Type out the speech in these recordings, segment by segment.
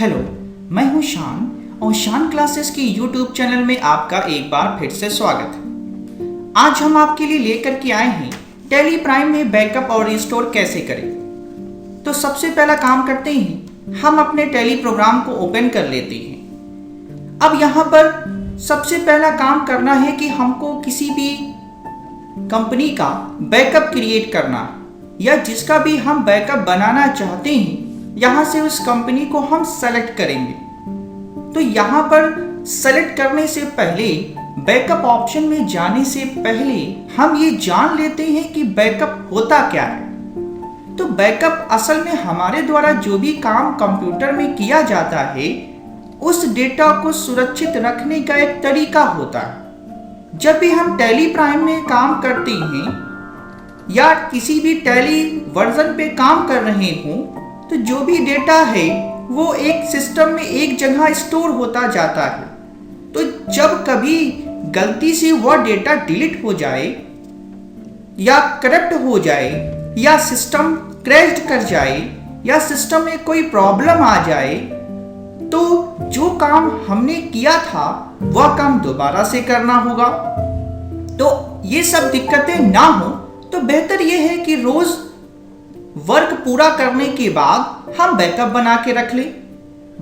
Hello, मैं हूं शान और शान क्लासेस की यूट्यूब चैनल में आपका एक बार फिर से स्वागत है। आज हम आपके लिए लेकर के आए हैं टैली प्राइम में बैकअप और रिस्टोर कैसे करें। तो सबसे पहला काम करते हैं, हम अपने टैली प्रोग्राम को ओपन कर लेते हैं। अब यहाँ पर सबसे पहला काम करना है कि हमको किसी भी कंपनी का बैकअप क्रिएट करना या जिसका भी हम बैकअप बनाना चाहते हैं, यहाँ से उस कंपनी को हम सेलेक्ट करेंगे। तो यहाँ पर सेलेक्ट करने से पहले, बैकअप ऑप्शन में जाने से पहले हम ये जान लेते हैं कि बैकअप होता क्या है। तो बैकअप असल में हमारे द्वारा जो भी काम कंप्यूटर में किया जाता है, उस डेटा को सुरक्षित रखने का एक तरीका होता है। जब भी हम टैली प्राइम में काम करते हैं या किसी भी टैली वर्जन पे काम कर रहे हों, तो जो भी डेटा है वो एक सिस्टम में एक जगह स्टोर होता जाता है। तो जब कभी गलती से वह डेटा डिलीट हो जाए या करप्ट हो जाए या सिस्टम क्रैश कर जाए या सिस्टम में कोई प्रॉब्लम आ जाए, तो जो काम हमने किया था वह काम दोबारा से करना होगा। तो ये सब दिक्कतें ना हो तो बेहतर यह है कि रोज वर्क पूरा करने के बाद हम बैकअप बना के रख लें।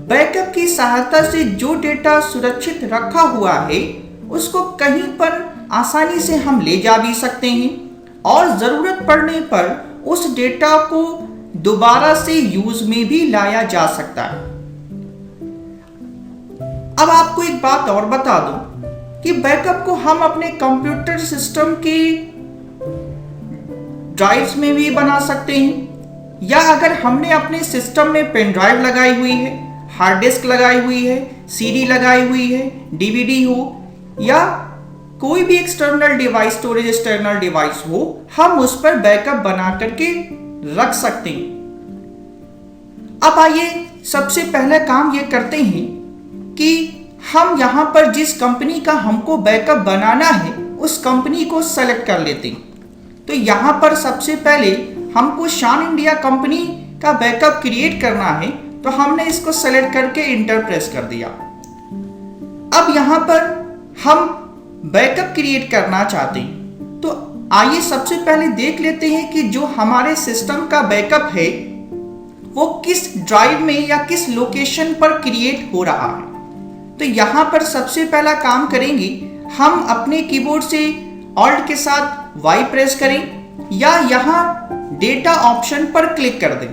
बैकअप की सहायता से जो डेटा सुरक्षित रखा हुआ है उसको कहीं पर आसानी से हम ले जा भी सकते हैं और जरूरत पड़ने पर उस डेटा को दोबारा से यूज में भी लाया जा सकता है। अब आपको एक बात और बता दूं कि बैकअप को हम अपने कंप्यूटर सिस्टम के ड्राइव्स में भी बना सकते हैं, या अगर हमने अपने सिस्टम में पेन ड्राइव लगाई हुई है, हार्ड डिस्क लगाई हुई है, सीडी लगाई हुई है, डीवीडी हो या कोई भी external device, storage external device हो, हम उस पर बैकअप बना करके रख सकते हैं। अब आइए सबसे पहले काम ये करते हैं कि हम यहां पर जिस कंपनी का हमको बैकअप बनाना है उस कंपनी को सेलेक्ट कर लेते हैं। तो यहां पर सबसे पहले हमको शान इंडिया कंपनी का बैकअप क्रिएट करना है, तो हमने इसको सेलेक्ट करके इंटर प्रेस कर दिया। अब यहां पर हम बैकअप क्रिएट करना चाहते हैं, तो आइए सबसे पहले देख लेते हैं कि जो हमारे सिस्टम का बैकअप है वो किस ड्राइव में या किस लोकेशन पर क्रिएट हो रहा है। तो यहां पर सबसे पहला काम करेंगे, हम अपने कीबोर्ड से ऑल्ट के साथ वाई प्रेस करें या यहां डेटा ऑप्शन पर क्लिक कर दें।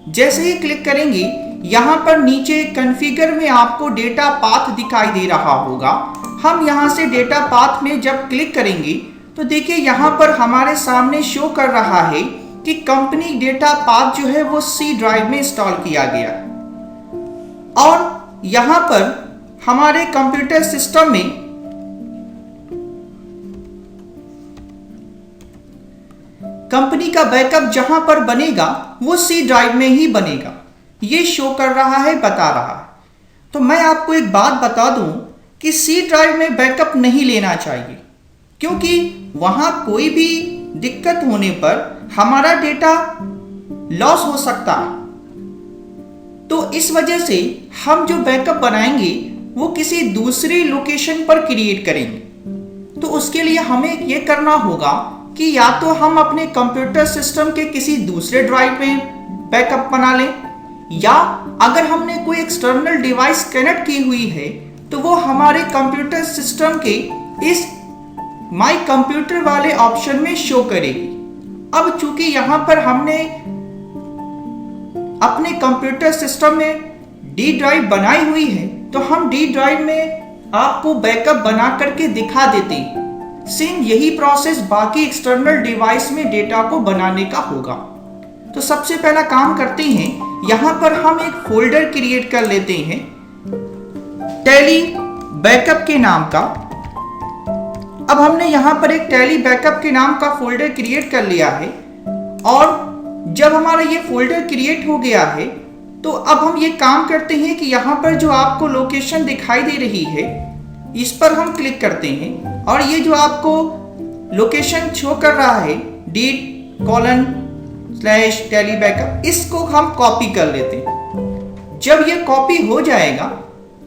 जैसे ही क्लिक करेंगे, यहां पर नीचे कॉन्फ़िगर में आपको डेटा पाथ दिखाई दे रहा होगा। हम यहां से डेटा पाथ में जब क्लिक करेंगे तो देखिए यहां पर हमारे सामने शो कर रहा है कि कंपनी डेटा पाथ जो है वो सी ड्राइव में इंस्टॉल किया गया और यहां पर हमारे कंप्यूटर सिस्टम में कंपनी का बैकअप जहां पर बनेगा वो सी ड्राइव में ही बनेगा, ये शो कर रहा है, बता रहा है। तो मैं आपको एक बात बता दूं कि सी ड्राइव में बैकअप नहीं लेना चाहिए, क्योंकि वहां कोई भी दिक्कत होने पर हमारा डेटा लॉस हो सकता है। तो इस वजह से हम जो बैकअप बनाएंगे वो किसी दूसरी लोकेशन पर क्रिएट करेंगे। तो उसके लिए हमें यह करना होगा कि या तो हम अपने कंप्यूटर सिस्टम के किसी दूसरे ड्राइव में बैकअप बना लें, या अगर हमने कोई एक्सटर्नल डिवाइस कनेक्ट की हुई है तो वो हमारे कंप्यूटर सिस्टम के इस माय कंप्यूटर वाले ऑप्शन में शो करेगी। अब चूंकि यहां पर हमने अपने कंप्यूटर सिस्टम में डी ड्राइव बनाई हुई है, तो हम डी ड्राइव में आपको बैकअप बना करके दिखा देते हैं। सेम यही प्रोसेस बाकी एक्सटर्नल डिवाइस में डेटा को बनाने का होगा। तो सबसे पहला काम करते हैं, यहां पर हम एक फोल्डर क्रिएट कर लेते हैं टैली बैकअप के नाम का। अब हमने यहां पर एक टैली बैकअप के नाम का फोल्डर क्रिएट कर लिया है और जब हमारा ये फोल्डर क्रिएट हो गया है तो अब हम ये काम करते हैं कि यहां पर जो आपको लोकेशन दिखाई दे रही है इस पर हम क्लिक करते हैं और ये जो आपको लोकेशन शो कर रहा है d:/टैली बैकअप, इसको हम कॉपी कर लेते हैं। जब ये कॉपी हो जाएगा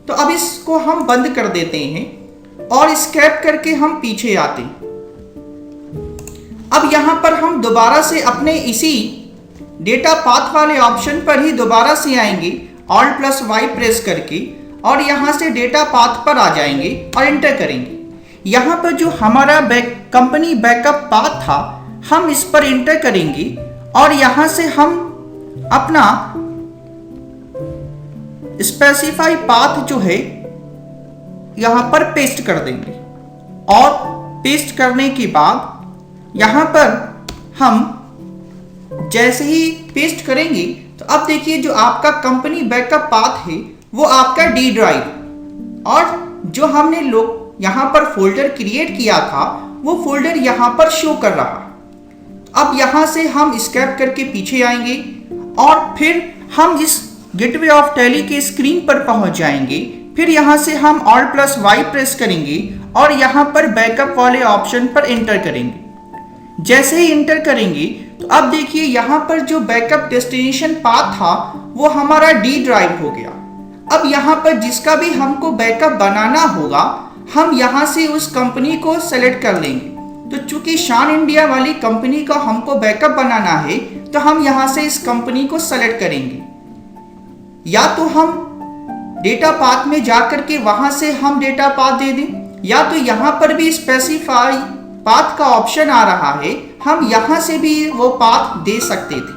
तो अब इसको हम बंद कर देते हैं और स्केप करके हम पीछे आते हैं। अब यहां पर हम दोबारा से अपने इसी डेटा पाथ वाले ऑप्शन पर ही दोबारा से आएंगे, Alt+Y प्रेस करके, और यहां से डेटा पाथ पर आ जाएंगे और एंटर करेंगे। यहां पर जो हमारा कंपनी बैकअप पाथ था हम इस पर एंटर करेंगे और यहां से हम अपना स्पेसिफाई पाथ जो है यहां पर पेस्ट कर देंगे। और पेस्ट करने के बाद यहां पर हम जैसे ही पेस्ट करेंगे तो अब देखिए जो आपका कंपनी बैकअप पाथ है वो आपका डी ड्राइव, और जो हमने यहां पर फोल्डर क्रिएट किया था वो फोल्डर यहां पर शो कर रहा। अब यहां से हम स्केप करके पीछे आएंगे और फिर हम इस गेटवे ऑफ टैली के स्क्रीन पर पहुंच जाएंगे। फिर यहां से हम Alt+Y प्रेस करेंगे और यहां पर बैकअप वाले ऑप्शन पर एंटर करेंगे। जैसे ही एंटर करेंगे तो अब देखिए यहां पर जो बैकअप डेस्टिनेशन पाथ था वो हमारा डी ड्राइव हो गया। अब यहां पर जिसका भी हमको बैकअप बनाना होगा हम यहां से उस कंपनी को सेलेक्ट कर लेंगे। तो चूंकि शान इंडिया वाली कंपनी का हमको बैकअप बनाना है तो हम यहां से इस कंपनी को सेलेक्ट करेंगे। या तो हम डेटा पाथ में जाकर के वहां से हम डेटा पाथ दे दें, या तो यहां पर भी स्पेसिफाई पाथ का ऑप्शन आ रहा है, हम यहां से भी वो पाथ दे सकते थे।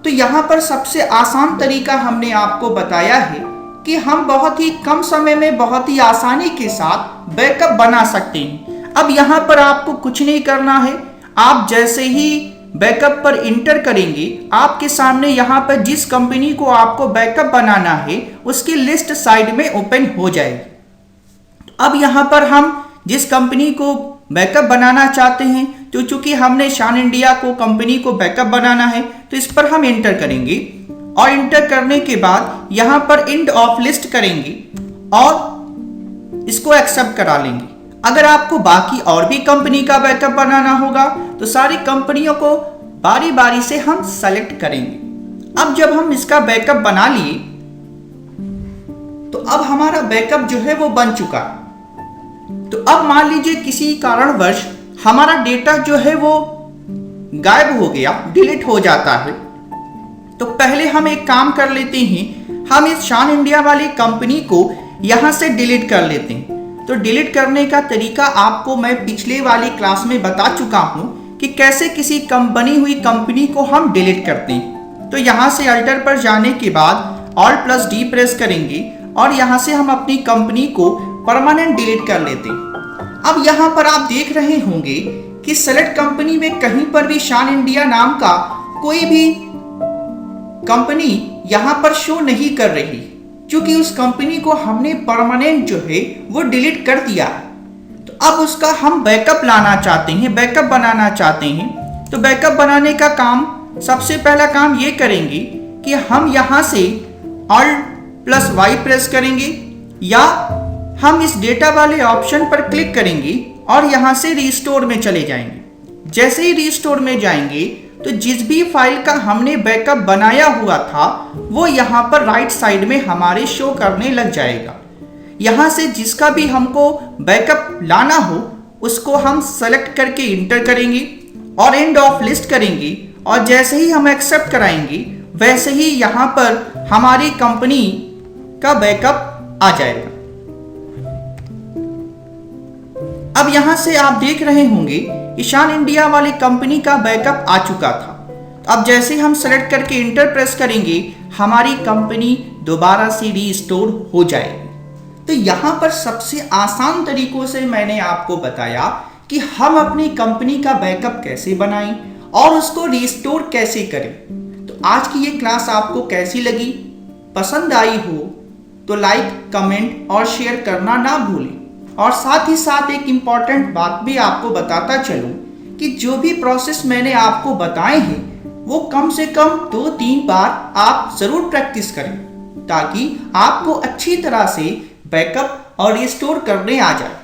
तो यहां पर सबसे आसान तरीका हमने आपको बताया है कि हम बहुत ही कम समय में बहुत ही आसानी के साथ बैकअप बना सकते हैं। अब यहां पर आपको कुछ नहीं करना है, आप जैसे ही बैकअप पर इंटर करेंगे आपके सामने यहां पर जिस कंपनी को आपको बैकअप बनाना है उसकी लिस्ट साइड में ओपन हो जाएगी। अब यहां पर हम जिस कंपनी को बैकअप बनाना चाहते हैं, तो चूंकि हमने शान इंडिया को कंपनी को बैकअप बनाना है तो इस पर हम एंटर करेंगे और एंटर करने के बाद यहां पर एंड ऑफ लिस्ट करेंगे और इसको एक्सेप्ट करा लेंगे। अगर आपको बाकी और भी कंपनी का बैकअप बनाना होगा तो सारी कंपनियों को बारी बारी से हम सेलेक्ट करेंगे। अब जब हम इसका बैकअप बना लिए तो अब हमारा बैकअप जो है वो बन चुका है। तो अब मान लीजिए किसी कारणवश हमारा डेटा जो है वो गायब हो गया, डिलीट हो जाता है, तो पहले हम एक काम कर लेते हैं, हम इस शान इंडिया वाली कंपनी को यहां से डिलीट कर लेते हैं। तो डिलीट करने का तरीका आपको मैं पिछले वाली क्लास में बता चुका हूं कि कैसे किसी बनी हुई कंपनी को हम डिलीट करते हैं। तो यहां से अल्टर पर जाने के बाद Alt+D प्रेस करेंगे और यहां से हम अपनी कंपनी को परमानेंट डिलीट कर लेते हैं। अब यहां पर आप देख रहे होंगे कि सेलेक्ट कंपनी में कहीं पर भी शान इंडिया नाम का कोई भी कंपनी यहां पर शो नहीं कर रही, क्योंकि उस कंपनी को हमने परमानेंट जो है वो डिलीट कर दिया है। तो अब उसका हम बैकअप लाना चाहते हैं, बैकअप बनाना चाहते हैं। तो बैकअप बनाने का काम, सबसे पहला काम ये करेंगे कि हम यहां से Alt+Y प्रेस करेंगे या हम इस डेटा वाले ऑप्शन पर क्लिक करेंगे और यहां से रिस्टोर में चले जाएंगे। जैसे ही रिस्टोर में जाएंगे तो जिस भी फाइल का हमने बैकअप बनाया हुआ था वो यहां पर राइट साइड में हमारे शो करने लग जाएगा। यहां से जिसका भी हमको बैकअप लाना हो उसको हम सेलेक्ट करके इंटर करेंगे और एंड ऑफ लिस्ट करेंगे, और जैसे ही हम एक्सेप्ट कराएंगे वैसे ही यहां पर हमारी कंपनी का बैकअप आ जाएगा। अब यहां से आप देख रहे होंगे कि शान इंडिया वाली कंपनी का बैकअप आ चुका था। अब जैसे हम सेलेक्ट करके इंटर प्रेस करेंगे हमारी कंपनी दोबारा से रीस्टोर हो जाएगी। तो यहां पर सबसे आसान तरीकों से मैंने आपको बताया कि हम अपनी कंपनी का बैकअप कैसे बनाएं और उसको रीस्टोर कैसे करें। तो आज की ये क्लास आपको कैसी लगी? पसंद आई हो तो लाइक, कमेंट और शेयर करना ना भूलें। और साथ ही साथ एक इम्पॉर्टेंट बात भी आपको बताता चलूं कि जो भी प्रोसेस मैंने आपको बताए हैं वो कम से कम 2-3 बार आप जरूर प्रैक्टिस करें ताकि आपको अच्छी तरह से बैकअप और रिस्टोर करने आ जाए।